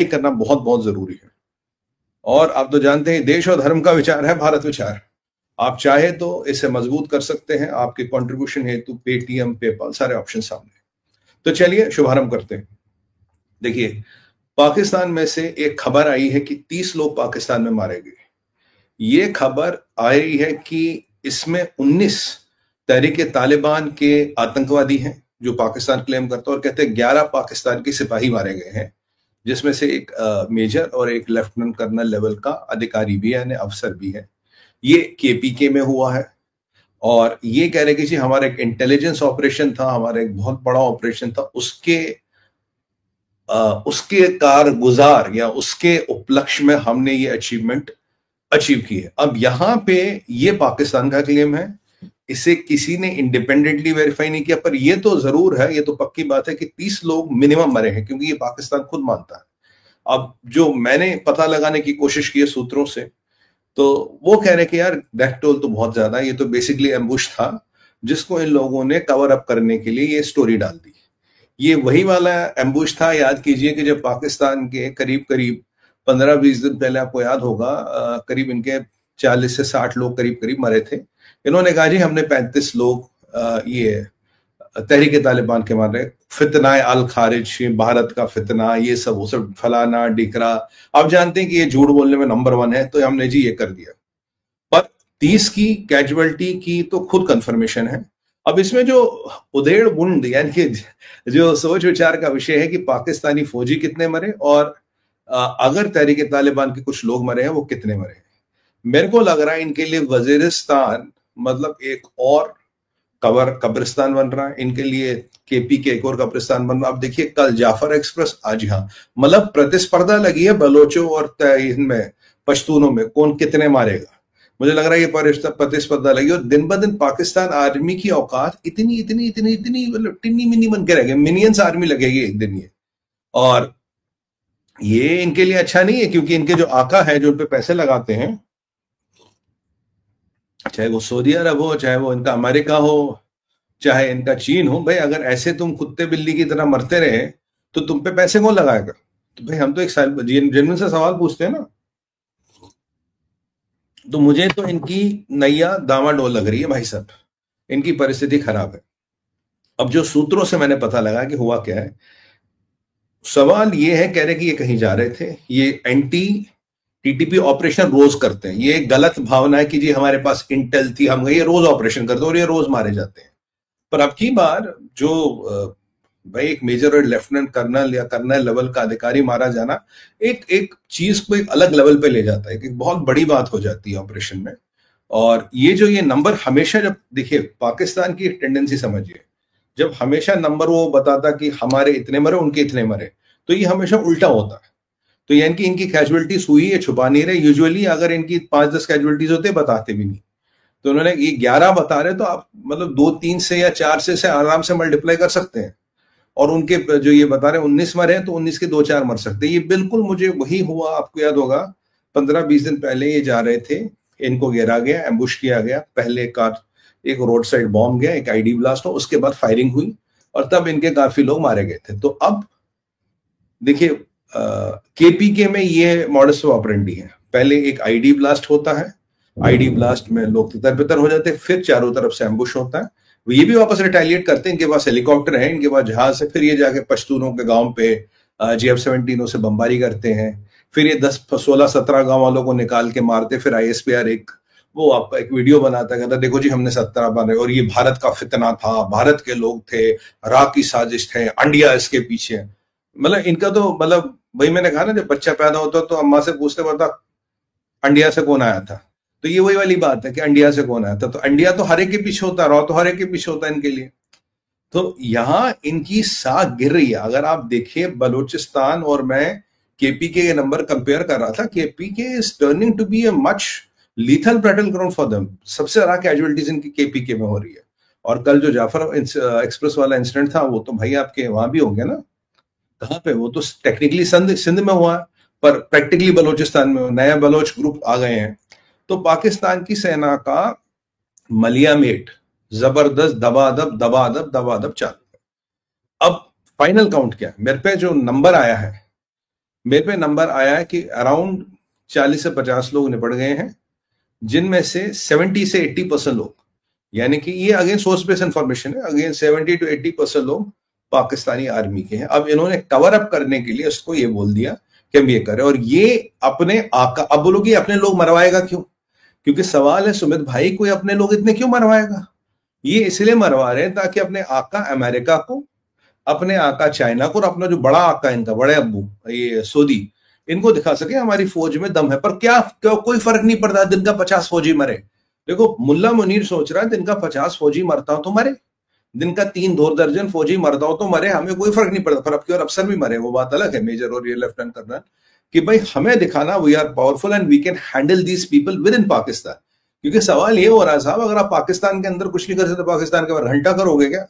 करना बहुत बहुत जरूरी है। और आप तो जानते हैं देश और धर्म का विचार है भारत विचार। आप चाहे तो इसे मजबूत कर सकते हैं, आपके कंट्रीब्यूशन हेतु पेटीएम, पेपाल, सारे ऑप्शन सामने। तो चलिए शुभारंभ करते हैं। देखिए, पाकिस्तान में से एक खबर आई है कि 30 लोग पाकिस्तान में मारे गए। ये खबर आई है कि इसमें 19 तहरीके तालिबान के आतंकवादी हैं जो पाकिस्तान क्लेम करता है, और कहते हैं 11 पाकिस्तान के सिपाही मारे गए हैं, जिसमें से एक मेजर और एक लेफ्टिनेंट कर्नल लेवल का अधिकारी भी है, यानी अफसर भी है। ये केपीके में हुआ है और ये कह रहे कि जी हमारा एक इंटेलिजेंस ऑपरेशन था, हमारा एक बहुत बड़ा ऑपरेशन था, उसके कारगुजार या उसके उपलक्ष्य में हमने ये अचीवमेंट अचीव की है। अब यहां पे ये पाकिस्तान का क्लेम है, इसे किसी ने इंडिपेंडेंटली वेरीफाई नहीं किया, पर ये तो जरूर है, ये तो पक्की बात है कि 30 लोग मिनिमम मरे हैं, क्योंकि ये पाकिस्तान खुद मानता है। अब जो मैंने पता लगाने की कोशिश की है सूत्रों से, तो वो कह रहे कि यार डेथ टोल तो बहुत ज्यादा है, ये तो बेसिकली एम्बुश था जिसको इन लोगों ने कवर अप करने के लिए ये स्टोरी डाल दी। ये वही वाला एम्बुश था, याद कीजिए कि जब पाकिस्तान के करीब करीब 15-20 दिन पहले, आपको याद होगा, करीब इनके 40 से 60 लोग करीब करीब मरे थे। इन्होंने कहा जी हमने 35 लोग ये तहरीके तालिबान के मारे, फितना अल खारिज, भारत का फितना, ये सब वो सब फलाना डिकरा। आप जानते हैं कि ये झूठ बोलने में नंबर 1 है, तो हमने जी ये कर दिया। पर 30 की कैजुअलिटी की तो खुद कंफर्मेशन है। अब इसमें जो उधेड़ बुंद यानी कि जो सोच विचार का विषय है कि पाकिस्तानी फौजी कितने मरे और अगर तहरीके तालिबान के कुछ लोग मरे हैं वो कितने मरे हैं। मेरे को लग रहा है इनके लिए वजीरिस्तान मतलब एक और कब्रिस्तान बन रहा है इनके लिए, केपी के एक और कब्रिस्तान बन रहा है। अब देखिए कल जाफर एक्सप्रेस, आज यहाँ मतलब प्रतिस्पर्धा लगी है बलोचों और इनमें पश्तूनों में, कौन कितने मारेगा। मुझे लग रहा है ये प्रतिस्पर्धा लगी, और दिन ब दिन पाकिस्तान आर्मी की औकात इतनी इतनी इतनी इतनी मतलब टिन्नी मिनी बन के रहेगी, मिनियंस आर्मी लगेगी एक दिन ये। और ये इनके लिए अच्छा नहीं है, क्योंकि इनके जो आका है जो उन पे पैसे लगाते हैं, चाहे वो सऊदी अरब हो, चाहे वो इनका अमेरिका हो, चाहे इनका चीन हो, भाई अगर ऐसे तुम कुत्ते बिल्ली की तरह मरते रहे तो तुम पे पैसे कौन लगाएगा। तो भाई हम तो एक जेन्युइन से सवाल पूछते हैं ना। तो मुझे तो इनकी नैया दामाडोल लग रही है भाई साहब, इनकी परिस्थिति खराब है। अब जो सूत्रों से मैंने पता लगा कि हुआ क्या है, सवाल ये है, कह रहे कि ये कहीं जा रहे थे, ये एंटी टीटीपी ऑपरेशन रोज करते हैं। ये गलत भावना है कि जी हमारे पास इंटेल थी, हम ये रोज ऑपरेशन करते हैं और ये रोज मारे जाते हैं। पर अब की बार जो भाई एक मेजर और लेफ्टिनेंट कर्नल या कर्नल लेवल का अधिकारी मारा जाना एक एक चीज को एक अलग लेवल पे ले जाता है, एक बहुत बड़ी बात हो जाती है ऑपरेशन में। और ये जो ये नंबर हमेशा, जब देखिए पाकिस्तान की एक टेंडेंसी समझिए, जब हमेशा नंबर वो बताता कि हमारे इतने मरे उनके इतने मरे, तो ये हमेशा उल्टा होता है। तो यानी कि इनकी कैजुअलिटीज हुई है, छुपा नहीं रहे। यूजुअली अगर इनकी 5-10 कैजुअलिटीज होते बताते भी नहीं, तो उन्होंने ये 11 बता रहे, तो आप मतलब 2-3 से या 4 से आराम से मल्टीप्लाई कर सकते हैं। और उनके जो ये बता रहे 19 मरे हैं, तो 19 के 2-4 मर सकते हैं। ये बिल्कुल मुझे वही हुआ, आपको याद होगा 15-20 दिन पहले ये जा रहे थे, इनको घेरा गया, एम्बुश किया गया, पहले एक रोड साइड बॉम्ब गया, एक आईडी ब्लास्ट हो, उसके बाद फायरिंग हुई और तब इनके काफी लोग मारे गए थे। तो अब देखिए केपीके में ये मॉडस ऑपरेंडी है, पहले एक आईडी ब्लास्ट होता है, आईडी ब्लास्ट में लोग तितर-बितर हो जाते हैं, फिर चारों तरफ से एम्बुश होता है, ये भी वापस रिटेलिएट करते हैं, इनके पास हेलीकॉप्टर है, इनके पास जहाज है, फिर ये जाके पश्तूनों के गांव पे GF-17 से बमबारी करते हैं, फिर ये 10-16-17 गांव वालों को निकाल के मारते, फिर ISPR वो आपका एक वीडियो बनाता है, कहता देखो जी हमने 17 मारे और ये भारत का फितना था, भारत के लोग थे, रा की साजिश थे, अंडिया इसके पीछे। मतलब इनका तो मतलब वही मैंने कहा ना, जब बच्चा पैदा होता तो अम्मा से पूछते बता अंडिया से कौन आया था, तो ये वही वाली बात है कि अंडिया से कौन आया था। तो अंडिया तो हर एक के पीछे होता, रहा तो हर एक के पीछे होता है इनके लिए। तो यहां इनकी साख गिर रही है। अगर आप देखिए बलूचिस्तान, और मैं केपीके के नंबर कंपेयर कर रहा था, KPK is turning to be a much lethal battle ground for them. सबसे ज्यादा कैजुअलिटीज इनकी केपीके में हो रही है। और कल जो जाफर एक्सप्रेस वाला इंसिडेंट था, वो तो भाई आपके वहां भी हो गया ना, कहां पे, वो तो टेक्निकली सिंध में हुआ, पर प्रैक्टिकली बलूचिस्तान में नया बलोच ग्रुप आ गए हैं। तो पाकिस्तान की सेना का मलियामेट जबरदस्त दबादब चालू है। अब फाइनल काउंट क्या है, मेरे पे जो नंबर आया है मेरे पे नंबर आया है कि अराउंड 40 से 50 लोग निपट गए हैं, जिनमें से 70 से 80% लोग, यानी कि ये अगेन सोर्स बेस्ड इंफॉर्मेशन है, अगेन 70 to 80% लोग पाकिस्तानी आर्मी के हैं। अब इन्होंने कवर अप करने के लिए उसको ये बोल दिया कि हम ये करें, और ये अपने आका, अब बोलोगे अपने लोग मरवाएगा क्यों? क्योंकि सवाल है सुमित भाई, कोई अपने लोग इतने क्यों मरवाएगा? ये इसलिए मरवा रहे हैं ताकि अपने आका अमेरिका को, अपने आका चाइना को, और अपना जो बड़ा आका इनका, बड़े अब्बू ये सऊदी, इनको दिखा सके हमारी फौज में दम है। पर क्या कोई फर्क नहीं पड़ता दिन का 50 फौजी मरे। देखो मुल्ला मुनीर सोच रहा है दिन का 50 फौजी मरता हो तो मरे, दिन का 3-2 दर्जन फौजी मरता हो तो मरे, हमें कोई फर्क नहीं पड़ता। पर अब की और अफसर भी मरे, वो बात अलग है, मेजर और ये लेफ्टिनेंट कर्नल, कि भाई हमें दिखाना we are powerful and we can handle these people within Pakistan. क्योंकि सवाल ये हो रहा है साहब, अगर आप पाकिस्तान के अंदर कुछ नहीं कर सकते, पाकिस्तान के बाहर घंटा करोगे क्या?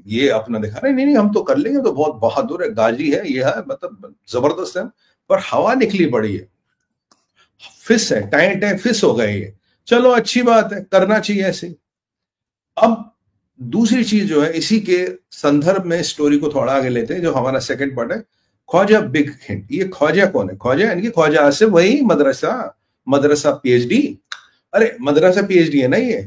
ये अपना दिखा रहे, नहीं नहीं हम तो कर लेंगे, तो बहुत बहादुर है, गाजी है, ये है, मतलब जबरदस्त है। पर हवा निकली पड़ी है, फिस है, टाइट है, फिस हो गए ये। चलो अच्छी बात है, करना चाहिए ऐसे। अब दूसरी चीज जो है, इसी के संदर्भ में स्टोरी को थोड़ा आगे लेते हैं, जो हमारा सेकंड पार्ट है, ख्वाजा बिग हिंट। ये ख्वाजा कौन है? ख्वाजा यानी कि ख्वाजा आसिफ, वही मदरसा पीएचडी। अरे मदरसा पीएचडी है ना ये।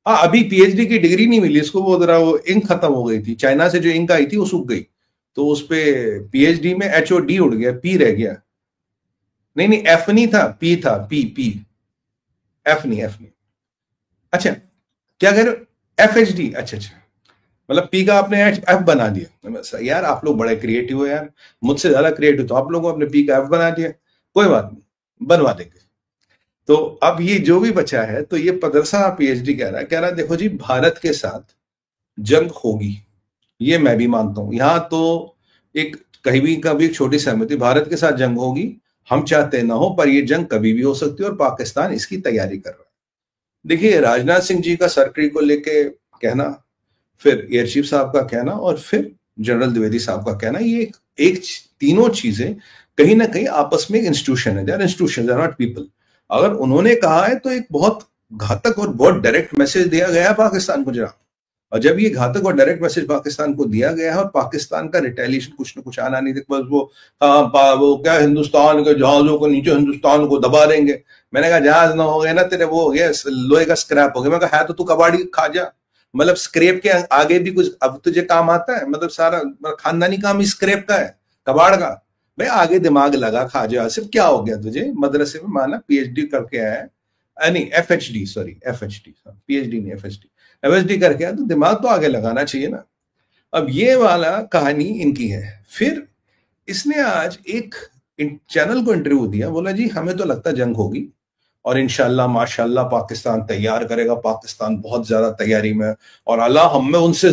हाँ, अभी पीएचडी की डिग्री नहीं मिली इसको, वो जरा वो इंक खत्म हो गई थी, चाइना से जो इंक आई थी वो सूख गई, तो उस पे पीएचडी में HOD उड़ गया, पी रह गया। नहीं नहीं, एफ नहीं था, पी था, पी पी, एफ नहीं। अच्छा, क्या कह रहे हो? FHD, अच्छा अच्छा, मतलब पी का आपने एफ बना दिया। यार आप लोग बड़े क्रिएटिव हो यार, मुझसे ज्यादा क्रिएटिव तो आप लोगों ने अपने पी का एफ बना दिया। कोई बात नहीं, बनवा देंगे। तो अब ये जो भी बचा है, तो ये मदरसा पीएचडी कह रहा है देखो जी, भारत के साथ जंग होगी, ये मैं भी मानता हूं। यहां तो एक कहीं भी कभी एक छोटी सहमति, भारत के साथ जंग होगी, हम चाहते ना हो, पर ये जंग कभी भी हो सकती है और पाकिस्तान इसकी तैयारी कर रहा है। देखिए राजनाथ सिंह जी का सर्करी को लेके कहना, फिर एयर चीफ साहब का कहना, और फिर जनरल द्विवेदी साहब का कहना, ये एक तीनों चीजें कहीं ना कहीं आपस में एक इंस्टीट्यूशन है, they are institution, they are not people. अगर उन्होंने कहा है तो एक बहुत घातक और बहुत डायरेक्ट मैसेज दिया गया है पाकिस्तान को जरा, और जब ये घातक और डायरेक्ट मैसेज पाकिस्तान को दिया गया है और पाकिस्तान का रिटेलिएशन कुछ न कुछ आना नहीं, देख बस वो क्या हिंदुस्तान के जहाजों को नीचे, हिंदुस्तान को दबा देंगे। मैंने कहा जहाज ना हो गए ना तेरे, वो हो गया लोहे का स्क्रैप हो गया। मैं कहा है तो तू कबाड़ी खा जा, मतलब स्क्रैप के आगे भी कुछ अब तुझे काम आता है, मतलब सारा खानदानी काम स्क्रैप का है, कबाड़ का। भाई आगे दिमाग लगा, खा जा, सिर्फ क्या हो गया तुझे? मदरसे में माना पीएचडी करके आया है, नहीं FHD, सॉरी FHD, पीएचडी नहीं FHD करके आया, तो दिमाग तो आगे लगाना चाहिए ना। अब ये वाला कहानी इनकी है। फिर इसने आज एक चैनल को इंटरव्यू दिया, बोला जी हमें तो लगता जंग होगी और इंशाल्लाह माशाल्लाह पाकिस्तान तैयार करेगा, पाकिस्तान बहुत ज्यादा तैयारी में, और अल्लाह हमें उनसे